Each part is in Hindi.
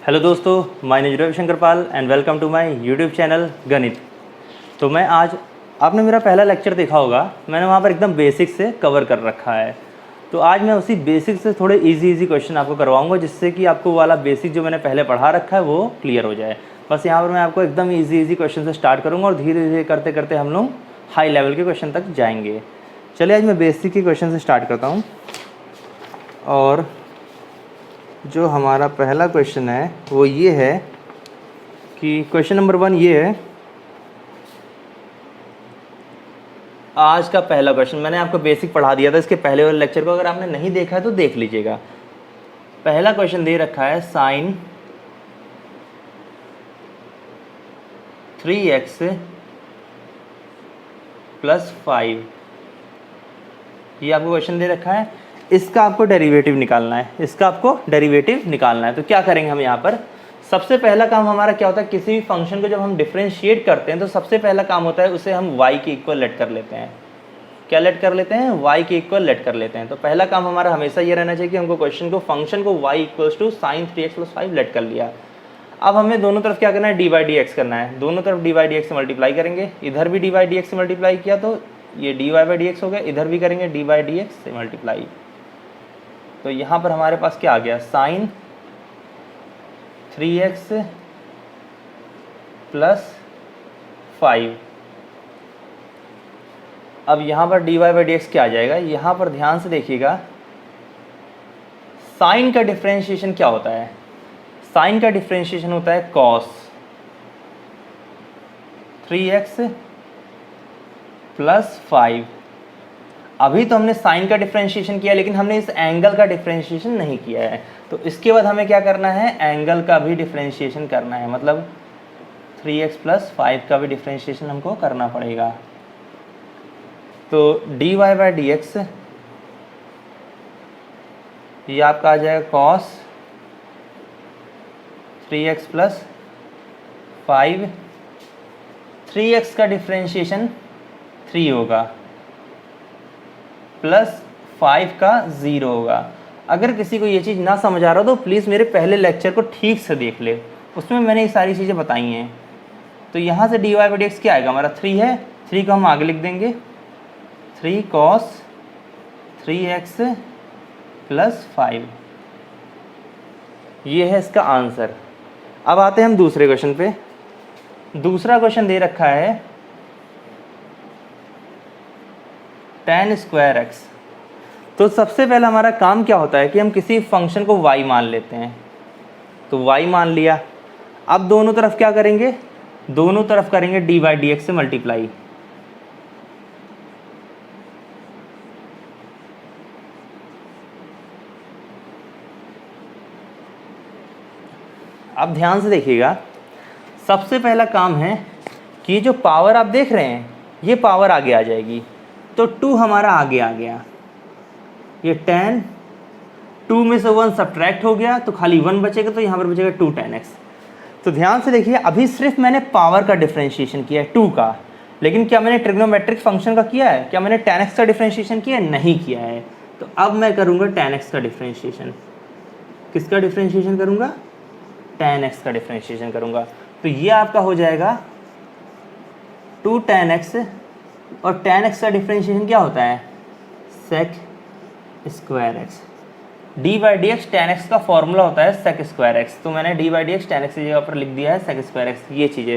हेलो दोस्तों, my name is Ravishankar Pal and welcome to my YouTube channel गणित। तो मैं आज आपने मेरा पहला लेक्चर देखा होगा, मैंने वहाँ पर एकदम बेसिक से कवर कर रखा है। तो आज मैं उसी बेसिक से थोड़े इजी क्वेश्चन आपको करवाऊंगा, जिससे कि आपको वाला बेसिक जो मैंने पहले पढ़ा रखा है वो क्लियर हो जाए। बस यहाँ पर मैं आपको एकदम इजी क्वेश्चन से स्टार्ट करूँगा और धीरे धीरे करते करते हम लोग हाई लेवल के क्वेश्चन तक जाएंगे। चलिए आज मैं बेसिक के क्वेश्चन से स्टार्ट करता हूँ। और जो हमारा पहला क्वेश्चन है वो ये है कि क्वेश्चन नंबर 1 ये है। आज का पहला क्वेश्चन मैंने आपको बेसिक पढ़ा दिया था, इसके पहले वाले लेक्चर को अगर आपने नहीं देखा है तो देख लीजिएगा। पहला क्वेश्चन दे रखा है साइन 3x + 5। ये आपको क्वेश्चन दे रखा है, इसका आपको डेरिवेटिव निकालना है। तो क्या करेंगे हम यहाँ पर, सबसे पहला काम हमारा क्या होता है, किसी भी फंक्शन को जब हम डिफरेंशिएट करते हैं तो सबसे पहला काम होता है उसे हम y के इक्वल लेट कर लेते हैं। क्या लेट कर लेते हैं? y के इक्वल लेट कर लेते हैं। तो पहला काम हमारा हमेशा ये रहना चाहिए कि हमको फंक्शन को y = sin 3x + 5 लेट कर लिया। अब हमें दोनों तरफ क्या करना है, dy/dx करना है। दोनों तरफ dy/dx से मल्टीप्लाई करेंगे, इधर भी dy/dx से मल्टीप्लाई किया तो ये dy/dx हो गया, इधर भी करेंगे dy/dx से मल्टीप्लाई। तो यहाँ पर हमारे पास क्या आ गया, sin 3x + 5। अब यहाँ पर dy/dx क्या आ जाएगा, यहाँ पर ध्यान से देखिएगा, साइन का डिफरेंशिएशन क्या होता है? साइन का डिफरेंशिएशन होता है cos 3x + 5। अभी तो हमने साइन का डिफरेंशिएशन किया, लेकिन हमने इस एंगल का डिफरेंशिएशन नहीं किया है। तो इसके बाद हमें क्या करना है, एंगल का भी डिफरेंशिएशन करना है, मतलब 3x + 5 का भी डिफरेंशिएशन हमको करना पड़ेगा। तो dy/dx ये आपका आ जाएगा cos 3x + 5। 3x का डिफरेंशिएशन 3 होगा प्लस 5 का 0 होगा। अगर किसी को ये चीज़ ना समझ आ रहा हो तो प्लीज़ मेरे पहले लेक्चर को ठीक से देख ले, उसमें मैंने ये सारी चीज़ें बताई हैं। तो यहाँ से dy/dx क्या आएगा, हमारा 3 है, 3 को हम आगे लिख देंगे, 3 cos 3x + 5। ये है इसका आंसर। अब आते हैं हम दूसरे क्वेश्चन पे। दूसरा क्वेश्चन दे रखा है tan² x। तो सबसे पहला हमारा काम क्या होता है कि हम किसी फंक्शन को y मान लेते हैं। तो y मान लिया, अब दोनों तरफ क्या करेंगे, दोनों तरफ करेंगे dy/dx से मल्टीप्लाई। अब ध्यान से देखिएगा, सबसे पहला काम है कि जो पावर आप देख रहे हैं ये पावर आगे आ जाएगी, तो 2 हमारा आगे आ गया, ये tan 2 में से 1 सब्ट्रैक्ट हो गया तो खाली 1 बचेगा, तो यहाँ पर बचेगा 2 tan x। तो ध्यान से देखिए, अभी सिर्फ मैंने पावर का डिफरेंशिएशन किया है 2 का, लेकिन क्या मैंने ट्रिग्नोमेट्रिक फंक्शन का किया है? क्या मैंने tan x का डिफरेंशिएशन किया है? नहीं किया है। तो अब मैं करूँगा tan x का डिफरेंशिएशन। किसका डिफरेंशिएशन करूँगा? tan x का डिफरेंशिएशन करूँगा। तो ये आपका हो जाएगा 2 tan x, और tan x का डिफरेंशिएशन क्या होता है, sec² x। dy/dx tan x का फॉर्मूला होता है sec² x, तो मैंने dy/dx tan x की जगह पर लिख दिया है sec² x। ये चीज़ें,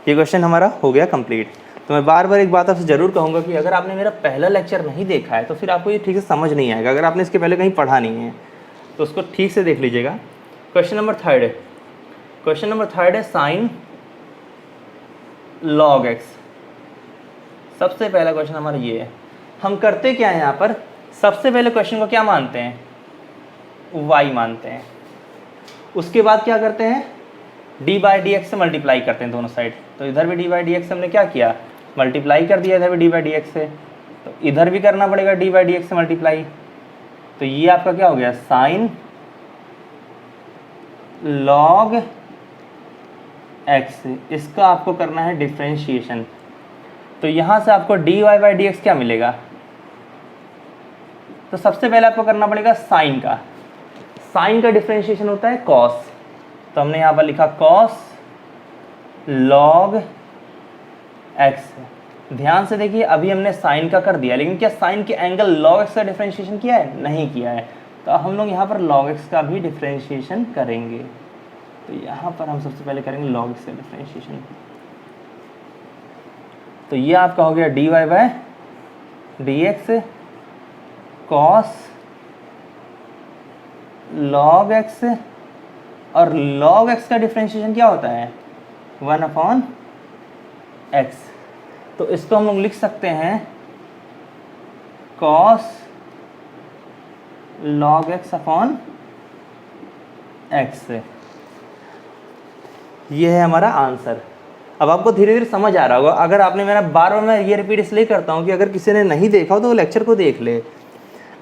ये क्वेश्चन हमारा हो गया कंप्लीट। तो मैं बार बार एक बात आपसे ज़रूर कहूँगा कि अगर आपने मेरा पहला लेक्चर नहीं देखा है तो फिर आपको ये ठीक से समझ नहीं आएगा। अगर आपने इसके पहले कहीं पढ़ा नहीं है तो उसको ठीक से देख लीजिएगा। क्वेश्चन नंबर 3 है, क्वेश्चन नंबर 3 है साइन log x। सबसे पहला क्वेश्चन हमारा ये है, हम करते क्या है यहाँ पर, सबसे पहले क्वेश्चन को क्या मानते हैं, y मानते हैं। उसके बाद क्या करते हैं, dy/dx से मल्टीप्लाई करते हैं दोनों साइड। तो इधर भी dy/dx से हमने क्या किया, मल्टीप्लाई कर दिया, इधर भी dy/dx से, तो इधर भी करना पड़ेगा dy/dx से मल्टीप्लाई। तो ये आपका क्या हो गया, साइन log x। इसका आपको करना है डिफरेंशिएशन। तो यहाँ से आपको dy/dx क्या मिलेगा, तो सबसे पहले आपको करना पड़ेगा साइन का डिफरेंशिएशन होता है कॉस। तो हमने यहाँ पर लिखा कॉस लॉग एक्स। ध्यान से देखिए, अभी हमने साइन का कर दिया, लेकिन क्या साइन के एंगल लॉग एक्स का डिफरेंशिएशन किया है? नहीं किया है। तो हम लोग यहाँ पर log x का भी डिफरेंशिएशन करेंगे। तो यहाँ पर हम सबसे पहले करेंगे log x का डिफरेंशिएशन। तो ये आपका हो गया dy by dx cos log x, और log x का डिफरेंशिएशन क्या होता है? 1/x। तो इसको हम लोग लिख सकते हैं cos log x upon x। ये है हमारा आंसर। अब आपको धीरे धीरे समझ आ रहा होगा। अगर आपने मेरा बार बार मैं ये रिपीट इसलिए करता हूँ कि अगर किसी ने नहीं देखा हो तो वो लेक्चर को देख ले।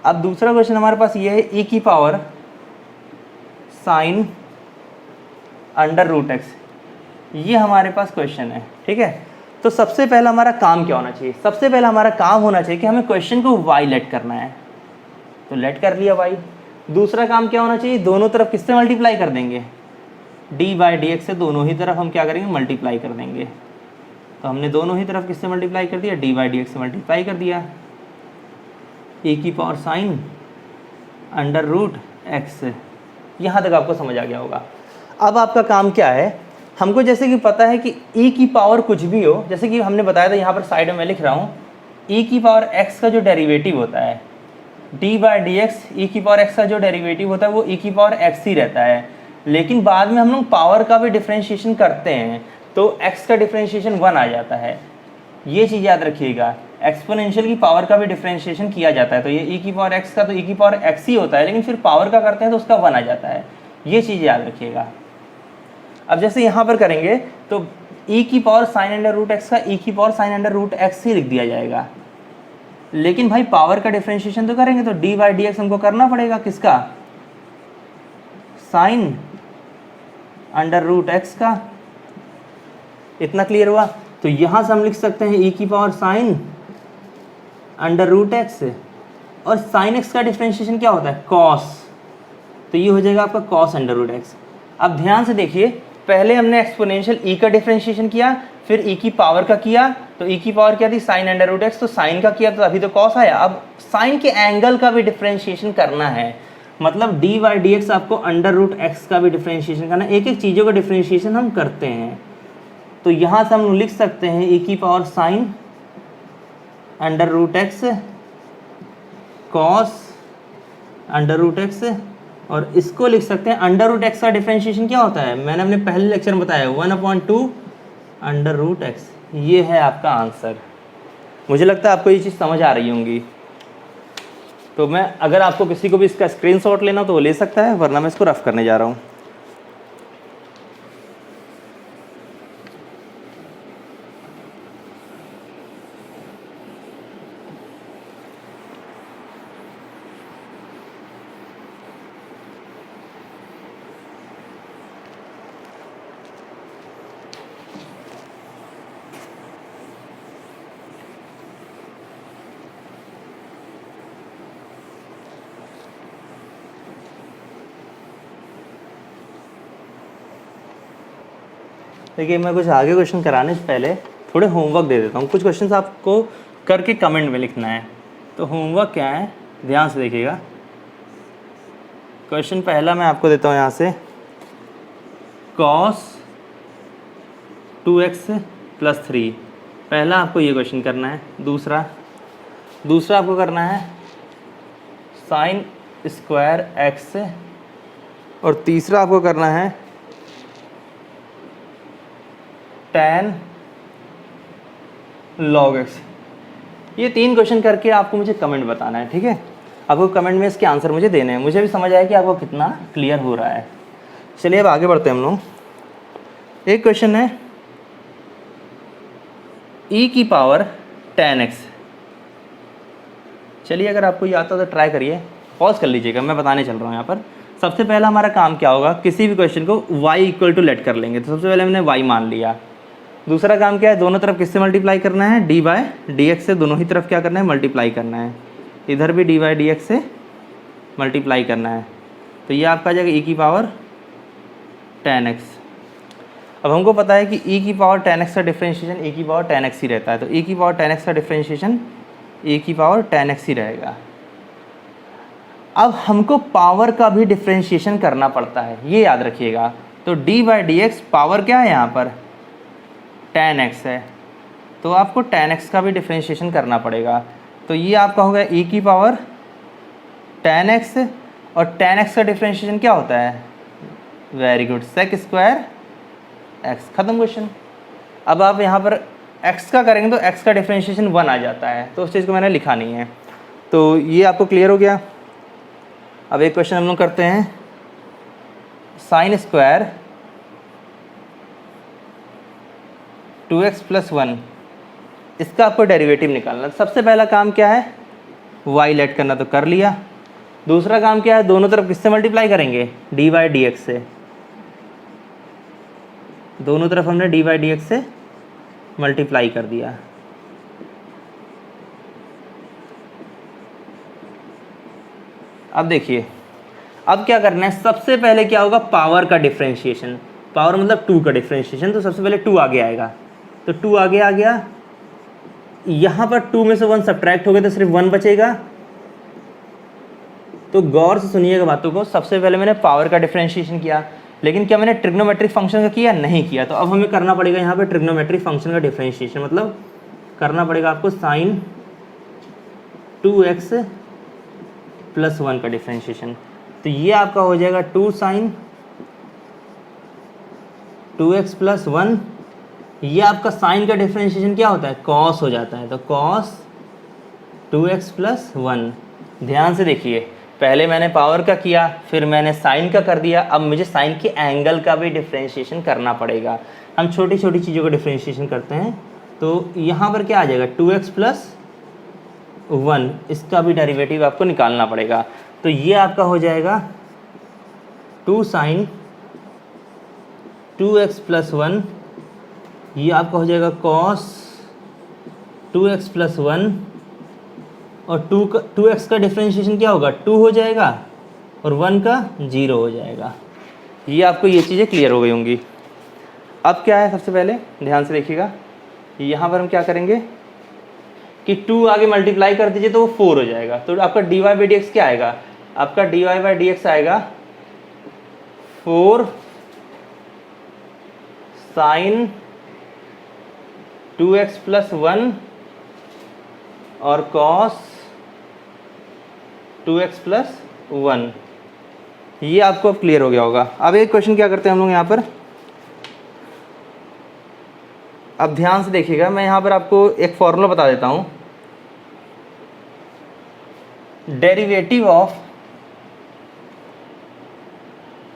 अब दूसरा क्वेश्चन हमारे पास ये है e की power sine under root x. ये हमारे पास क्वेश्चन है, ठीक है। तो सबसे पहला हमारा काम क्या होना चाहिए? सबसे पहला हमारा काम होना चाहिए कि हमें क्वेश्चन को y लेट करना है, तो लेट कर लिया y। दूसरा काम क्या होना चाहिए? दोनों तरफ किससे मल्टीप्लाई कर देंगे? डी बाई डी एक्स से दोनों ही तरफ हम क्या करेंगे? मल्टीप्लाई कर देंगे। तो हमने दोनों ही तरफ किससे मल्टीप्लाई कर दिया? डी बाई डी एक्स से मल्टीप्लाई कर दिया। ए की power sine under root x. यहाँ तक आपको समझ आ गया होगा। अब आपका काम क्या है? हमको जैसे कि पता है कि e की पावर कुछ भी हो, जैसे कि हमने बताया था, यहाँ पर साइड में मैं लिख रहा हूँ, e की पावर x का जो डेरिवेटिव होता है d बाई डी एक्स, ई की पावर x का जो डेरिवेटिव होता है वो e की पावर x ही रहता है। लेकिन बाद में हम लोग पावर का भी डिफ्रेंशिएशन करते हैं तो x का डिफ्रेंशिएशन 1 आ जाता है। ये चीज़ याद रखिएगा, एक्सपोनेंशियल की पावर का भी डिफ्रेंशिएशन किया जाता है। तो ये e की पावर x का तो e की पावर x ही होता है, लेकिन फिर पावर का करते हैं तो उसका 1 आ जाता है। ये चीज़ याद रखिएगा। अब जैसे यहाँ पर करेंगे तो e की power sine under root x का e की power sine under root x ही लिख दिया जाएगा। लेकिन भाई पावर का डिफरेंशिएशन तो करेंगे तो डी बाई डी एक्स हमको करना पड़ेगा, किसका? साइन अंडर रूट एक्स का। इतना क्लियर हुआ? तो यहाँ से हम लिख सकते हैं e की power sine under root x, और साइन एक्स का डिफरेंशिएशन क्या होता है? कॉस। तो ये हो जाएगा आपका कॉस अंडर रूट एक्स। अब ध्यान से देखिए, पहले हमने एक्सपोनेंशियल e का डिफरेंशिएशन किया, फिर e की पावर का किया, तो e की पावर क्या थी? Sine under root x. तो साइन का किया तो अभी तो कॉस आया। अब साइन के एंगल का भी डिफरेंशिएशन करना है, मतलब डी बाई डी एक्स आपको अंडर रूट एक्स का भी डिफरेंशिएशन करना है। एक एक चीज़ों का डिफरेंशिएशन हम करते हैं। तो यहाँ से हम लिख सकते हैं e की power sine under root x cos under root x, और इसको लिख सकते हैं अंडर रूट एक्स का डिफरेंशिएशन क्या होता है? मैंने अपने पहले लेक्चर में बताया 1/2 अंडर रूट एक्स। ये है आपका आंसर। मुझे लगता है आपको ये चीज़ समझ आ रही होंगी। तो मैं, अगर आपको किसी को भी इसका स्क्रीनशॉट लेना तो वो ले सकता है, वरना मैं इसको रफ करने जा रहा हूँ। देखिए, मैं कुछ आगे क्वेश्चन कराने से पहले थोड़े होमवर्क दे देता हूँ। कुछ क्वेश्चंस आपको करके कमेंट में लिखना है। तो होमवर्क क्या है, ध्यान से देखिएगा। क्वेश्चन पहला मैं आपको देता हूँ यहाँ से, cos 2x + 3। पहला आपको ये क्वेश्चन करना है। दूसरा आपको करना है साइन स्क्वायर x, और तीसरा आपको करना है tan log x। ये 3 क्वेश्चन करके आपको मुझे कमेंट बताना है, ठीक है। आपको कमेंट में इसके आंसर मुझे देने हैं। मुझे भी समझ आया कि आपको कितना क्लियर हो रहा है। चलिए अब आगे बढ़ते हैं हम लोग। एक क्वेश्चन है e की पावर tan x। चलिए, अगर आपको ये आता हो तो ट्राई करिए। पॉज कर लीजिएगा, मैं बताने चल रहा हूँ यहाँ पर। सबसे पहला हमारा काम क्या होगा, किसी भी क्वेश्चन को y = लेट कर लेंगे। तो सबसे पहले हमने y मान लिया। दूसरा काम क्या है, दोनों तरफ किससे मल्टीप्लाई करना है? डी बाई डी एक्स से दोनों ही तरफ क्या करना है? मल्टीप्लाई करना है। इधर भी डी बाई डी एक्स से मल्टीप्लाई करना है। तो ये आपका आ जाएगा e की पावर tan x। अब हमको पता है कि e की पावर tan x का डिफ्रेंशिएशन e की पावर tan x ही रहता है, तो e की पावर tan x का डिफ्रेंशिएशन e की पावर tan x ही रहेगा। अब हमको पावर का भी डिफ्रेंशिएशन करना पड़ता है, ये याद रखिएगा। तो d/dx पावर क्या है यहाँ पर, tan x है, तो आपको tan x का भी डिफ्रेंशिएशन करना पड़ेगा। तो ये आपका हो गया e की पावर tan x, और tan x का डिफ्रेंशिएशन क्या होता है, very good, sec square x। खत्म क्वेश्चन। अब आप यहाँ पर x का करेंगे तो x का डिफ्रेंशिएशन 1 आ जाता है, तो उस चीज़ को मैंने लिखा नहीं है। तो ये आपको क्लियर हो गया। अब एक क्वेश्चन हम लोग करते हैं, साइन स्क्वायर 2x + 1, इसका आपको डेरिवेटिव निकालना। सबसे पहला काम क्या है, y लेट करना, तो कर लिया। दूसरा काम क्या है, दोनों तरफ किससे मल्टीप्लाई करेंगे, d/dx से। दोनों तरफ हमने d/dx से मल्टीप्लाई कर दिया। अब देखिए, अब क्या करना है, सबसे पहले क्या होगा, पावर का डिफ्रेंशिएशन। पावर मतलब 2 का डिफ्रेंशिएशन, तो सबसे पहले 2 आगे आएगा, तो 2 आगे आ गया। यहाँ पर 2 में से 1 सब्ट्रैक्ट हो गया तो सिर्फ 1 बचेगा। तो गौर से सुनिएगा बातों को। सबसे पहले मैंने पावर का डिफरेंशिएशन किया, लेकिन क्या मैंने ट्रिग्नोमेट्रिक फंक्शन का किया, नहीं किया। तो अब हमें करना पड़ेगा यहाँ पे ट्रिग्नोमेट्रिक फंक्शन का डिफरेंशिएशन, मतलब करना पड़ेगा आपको साइन 2x + 1 का डिफरेंशिएशन। तो ये आपका हो जाएगा 2 sin 2x + 1। ये आपका साइन का डिफरेंशिएशन क्या होता है, कॉस हो जाता है, तो cos 2x + 1। ध्यान से देखिए, पहले मैंने पावर का किया, फिर मैंने साइन का कर दिया, अब मुझे साइन के एंगल का भी डिफरेंशिएशन करना पड़ेगा। हम छोटी छोटी चीज़ों का डिफरेंशिएशन करते हैं। तो यहाँ पर क्या आ जाएगा, 2x + 1, इसका भी डेरिवेटिव आपको निकालना पड़ेगा। तो ये आपका हो जाएगा 2 sin 2x + 1, ये आपका हो जाएगा cos 2x + 1, और 2x का डिफरेंशिएशन क्या होगा, 2 हो जाएगा, और 1 का 0 हो जाएगा। ये आपको ये चीज़ें क्लियर हो गई होंगी। अब क्या है, सबसे पहले ध्यान से देखिएगा, यहाँ पर हम क्या करेंगे कि 2 आगे मल्टीप्लाई कर दीजिए तो वो 4 हो जाएगा। तो आपका dy/dx क्या आएगा, आपका dy/dx आएगा 4 sin 2x + 1 और cos 2x + 1। ये आपको अब क्लियर हो गया होगा। अब एक क्वेश्चन क्या करते हैं हम लोग यहाँ पर, अब ध्यान से देखिएगा, मैं यहाँ पर आपको एक फॉर्मूला बता देता हूँ। डेरिवेटिव ऑफ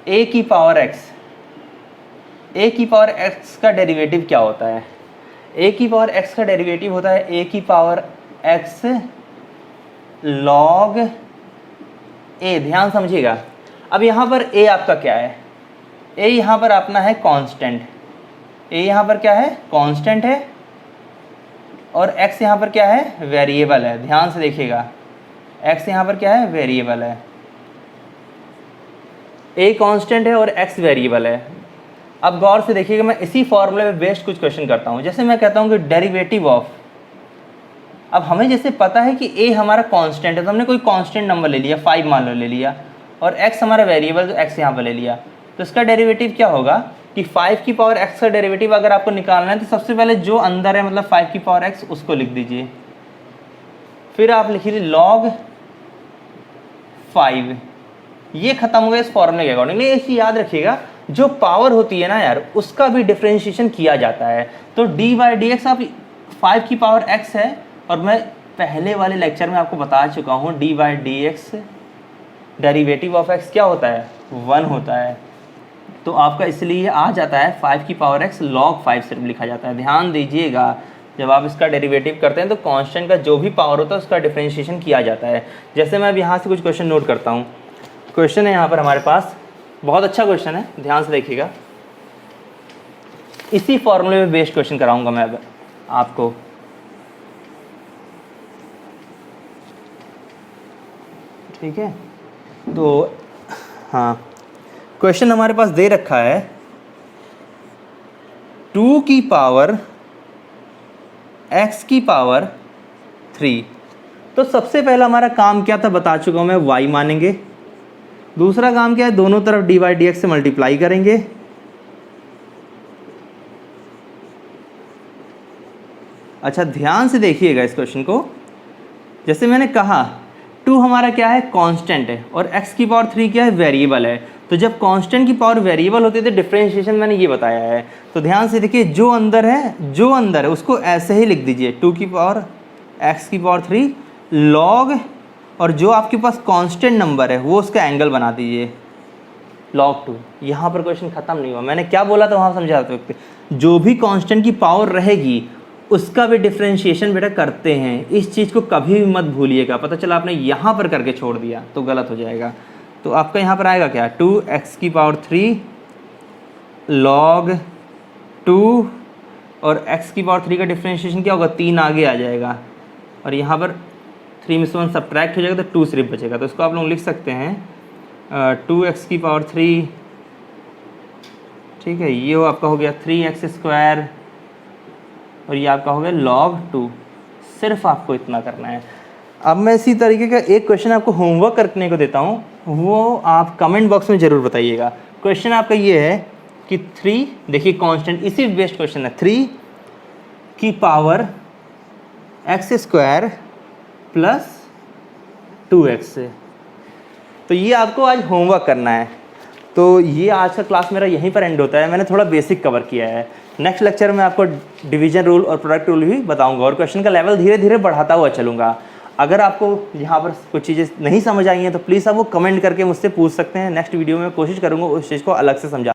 a की पावर x, a की पावर x का डेरिवेटिव क्या होता है, a की पावर x का डेरिवेटिव होता है a की पावर x log a। ध्यान समझिएगा। अब यहाँ पर a आपका क्या है, a यहाँ पर अपना है कांस्टेंट, a यहाँ पर क्या है, कांस्टेंट है, और x यहाँ पर क्या है, वेरिएबल है। ध्यान से देखिएगा, x यहाँ पर क्या है, वेरिएबल है। a कांस्टेंट है और x वेरिएबल है। अब गौर से देखिएगा, मैं इसी फॉर्मूले में बेस्ड कुछ क्वेश्चन करता हूँ। जैसे मैं कहता हूँ कि डेरिवेटिव ऑफ, अब हमें जैसे पता है कि a हमारा कांस्टेंट है, तो हमने कोई कांस्टेंट नंबर ले लिया, 5 मान लो ले लिया, और x हमारा वेरिएबल, तो x यहाँ पर ले लिया। तो इसका डेरिवेटिव क्या होगा कि 5 की पावर x का डेरिवेटिव अगर आपको निकालना है, तो सबसे पहले जो अंदर है, मतलब 5 की पावर x, उसको लिख दीजिए। फिर आप लिखिए log 5। ये खत्म हो गया इस फॉर्मूले के अकॉर्डिंग। नहीं, इसे याद रखिएगा, जो पावर होती है ना यार, उसका भी डिफरेंशिएशन किया जाता है। तो dy/dx आप 5 की पावर x है, और मैं पहले वाले लेक्चर में आपको बता चुका हूँ dy/dx डेरिवेटिव ऑफ x क्या होता है, 1 होता है। तो आपका इसलिए आ जाता है 5 की पावर x log 5 सिर्फ लिखा जाता है। ध्यान दीजिएगा, जब आप इसका डेरिवेटिव करते हैं तो कांस्टेंट का जो भी पावर होता है उसका डिफरेंशिएशन किया जाता है। जैसे मैं अब यहाँ से कुछ क्वेश्चन नोट करता हूँ। क्वेश्चन है यहाँ पर हमारे पास, बहुत अच्छा क्वेश्चन है, ध्यान से देखिएगा। इसी फॉर्मूले में बेस्ड क्वेश्चन कराऊंगा मैं अब आपको। ठीक है, तो हाँ, क्वेश्चन हमारे पास दे रखा है 2 की पावर x की पावर 3। तो सबसे पहला हमारा काम क्या था बता चुका हूँ मैं, y मानेंगे। दूसरा काम क्या है, दोनों तरफ dy dx से मल्टीप्लाई करेंगे। अच्छा ध्यान से देखिएगा इस क्वेश्चन को। जैसे मैंने कहा 2 हमारा क्या है, कांस्टेंट है, और x की पावर 3 क्या है, वेरिएबल है। तो जब कांस्टेंट की पावर वेरिएबल होती है तो डिफरेंशिएशन मैंने ये बताया है। तो ध्यान से देखिए, जो अंदर है उसको ऐसे ही लिख दीजिए, 2 की पावर x की पावर 3 लॉग, और जो आपके पास कांस्टेंट नंबर है वो उसका एंगल बना दीजिए log 2। यहाँ पर क्वेश्चन खत्म नहीं हुआ। मैंने क्या बोला था वहाँ समझाते वक्त, जो भी कांस्टेंट की पावर रहेगी उसका भी डिफरेंशिएशन बेटा करते हैं। इस चीज़ को कभी भी मत भूलिएगा। पता चला आपने यहाँ पर करके छोड़ दिया तो गलत हो जाएगा। तो आपका यहाँ पर आएगा क्या, 2x की पावर 3 log 2, और x की पावर 3 का डिफरेंशिएशन क्या होगा, 3 आगे आ जाएगा, और यहाँ पर 3 में से 1 सब्ट्रैक्ट हो जाएगा तो 2 सिर्फ बचेगा। तो इसको आप लोग लिख सकते हैं 2x की पावर 3, ठीक है, ये आपका हो गया 3x², और ये आपका हो गया log 2। सिर्फ आपको इतना करना है। अब मैं इसी तरीके का एक क्वेश्चन आपको होमवर्क करने को देता हूँ, वो आप कमेंट बॉक्स में ज़रूर बताइएगा। क्वेश्चन आपका ये है कि 3, देखिए कांस्टेंट, इसी बेस्ट क्वेश्चन है, 3 की पावर x² प्लस 2x। तो ये आपको आज होमवर्क करना है। तो ये आज का क्लास मेरा यहीं पर एंड होता है। मैंने थोड़ा बेसिक कवर किया है। नेक्स्ट लेक्चर में आपको डिवीजन रूल और प्रोडक्ट रूल भी बताऊंगा, और क्वेश्चन का लेवल धीरे धीरे बढ़ाता हुआ चलूँगा। अगर आपको यहाँ पर कुछ चीज़ें नहीं समझ आई हैं तो प्लीज़ आप वो कमेंट करके मुझसे पूछ सकते हैं। नेक्स्ट वीडियो में कोशिश करूँगा उस चीज़ को अलग से समझा